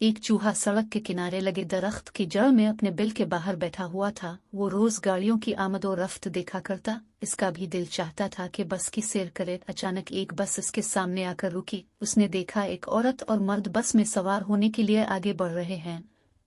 एक चूहा सड़क के किनारे लगे दरख्त की जड़ में अपने बिल के बाहर बैठा हुआ था। वो रोज गाड़ियों की आमद और रफ्त देखा करता, इसका भी दिल चाहता था कि बस की सैर करे। अचानक एक बस इसके सामने आकर रुकी। उसने देखा एक औरत और मर्द बस में सवार होने के लिए आगे बढ़ रहे हैं।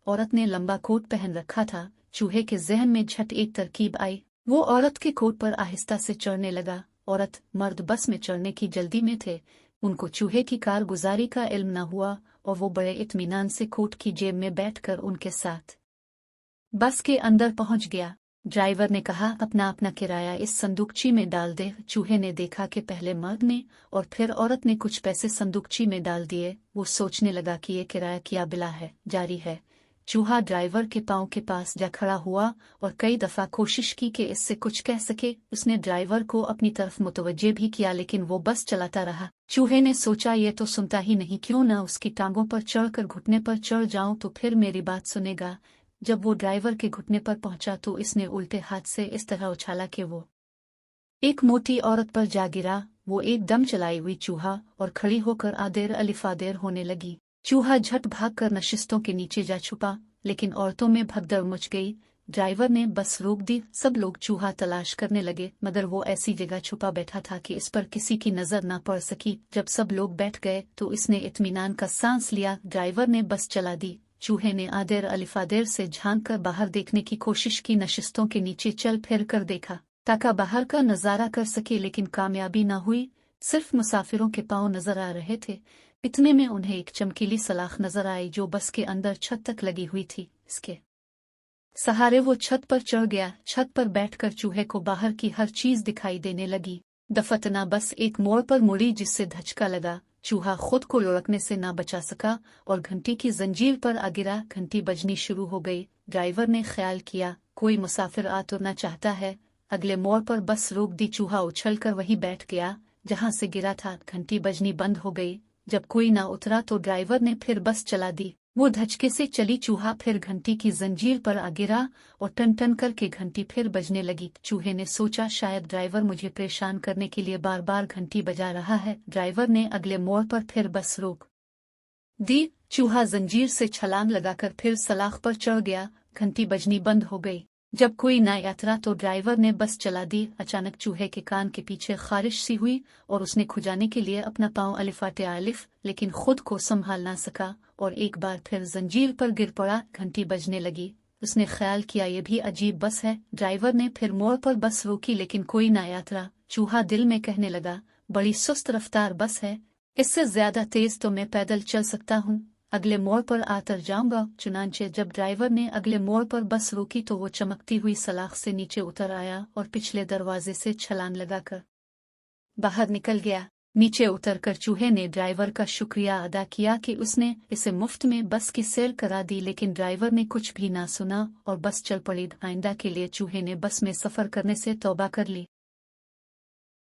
औरत ने लंबा कोट पहन रखा था। चूहे के जहन में झट एक तरकीब आई। वो औरत के कोट पर आहिस्ता से चढ़ने लगा। औरत मर्द बस में चढ़ने की जल्दी में थे। उनको चूहे की कारगुजारी का इल्म न हुआ और वो बड़े इत्मीनान से कोट की जेब में बैठकर उनके साथ बस के अंदर पहुंच गया। ड्राइवर ने कहा, अपना अपना किराया इस संदूकची में डाल दे। चूहे ने देखा कि पहले मर्द ने और फिर औरत ने कुछ पैसे संदूकची में डाल दिए। वो सोचने लगा कि ये किराया क्या बिला है, जारी है। चूहा ड्राइवर के पांव के पास जा खड़ा हुआ और कई दफा कोशिश की कि इससे कुछ कह सके। उसने ड्राइवर को अपनी तरफ मुतवज्जे भी किया, लेकिन वो बस चलाता रहा। चूहे ने सोचा, ये तो सुनता ही नहीं, क्यों ना उसकी टांगों पर चढ़कर घुटने पर चढ़ जाऊं तो फिर मेरी बात सुनेगा। जब वो ड्राइवर के घुटने पर पहुंचा तो इसने उल्टे हाथ से इस तरह उछाला कि वो एक मोटी औरत पर जा गिरा। वो एकदम चलाई हुई चूहा और खड़ी होकर आदेर अलिफादेर होने लगी। चूहा झट भागकर नशिस्तों के नीचे जा छुपा, लेकिन औरतों में भगदड़ मच गई। ड्राइवर ने बस रोक दी। सब लोग चूहा तलाश करने लगे, मगर वो ऐसी जगह छुपा बैठा था कि इस पर किसी की नजर न पड़ सकी। जब सब लोग बैठ गए तो इसने इत्मीनान का सांस लिया। ड्राइवर ने बस चला दी। चूहे ने आदेर अलिफादेर से झांक कर बाहर देखने की कोशिश की। नशिस्तों के नीचे चल फिर कर देखा ताकि बाहर का नजारा कर सके, लेकिन कामयाबी न हुई। सिर्फ मुसाफिरों के पांव नजर आ रहे थे। इतने में उन्हें एक चमकीली सलाख नजर आई जो बस के अंदर छत तक लगी हुई थी। इसके सहारे वो छत पर चढ़ गया। छत पर बैठकर चूहे को बाहर की हर चीज दिखाई देने लगी। दफतना बस एक मोड़ पर मुड़ी जिससे धचका लगा। चूहा खुद को लुढ़कने से ना बचा सका और घंटी की जंजीर पर आ गिरा। घंटी बजनी शुरू हो गई। ड्राइवर ने ख्याल किया, कोई मुसाफिर आ तुरना चाहता है। अगले मोड़ पर बस रोक दी। चूहा उछलकर वहीं बैठ गया जहां से गिरा था। घंटी बजनी बंद हो गई। जब कोई ना उतरा तो ड्राइवर ने फिर बस चला दी। वो धचके से चली। चूहा फिर घंटी की जंजीर पर आ गिरा और टन टन करके घंटी फिर बजने लगी। चूहे ने सोचा, शायद ड्राइवर मुझे परेशान करने के लिए बार बार घंटी बजा रहा है। ड्राइवर ने अगले मोड़ पर फिर बस रोक दी। चूहा जंजीर से छलांग लगाकर फिर सलाख पर चढ़ गया। घंटी बजनी बंद हो गई। जब कोई ना यात्रा तो ड्राइवर ने बस चला दी। अचानक चूहे के कान के पीछे खारिश सी हुई और उसने खुजाने के लिए अपना पांव अलिफाटे आलिफ, लेकिन खुद को संभाल ना सका और एक बार फिर जंजीर पर गिर पड़ा। घंटी बजने लगी। उसने ख्याल किया, ये भी अजीब बस है। ड्राइवर ने फिर मोड़ पर बस रोकी, लेकिन कोई ना यात्रा। चूहा दिल में कहने लगा, बड़ी सुस्त रफ्तार बस है, इससे ज्यादा तेज तो मैं पैदल चल सकता हूँ। अगले मोड़ पर आकर जाऊंगा। चुनांचे जब ड्राइवर ने अगले मोड़ पर बस रोकी तो वो चमकती हुई सलाख से नीचे उतर आया और पिछले दरवाजे से छलांग लगाकर बाहर निकल गया। नीचे उतरकर चूहे ने ड्राइवर का शुक्रिया अदा किया कि उसने इसे मुफ्त में बस की सैर करा दी, लेकिन ड्राइवर ने कुछ भी ना सुना और बस चल पड़ी। आइंदा के लिए चूहे ने बस में सफर करने से तौबा कर ली।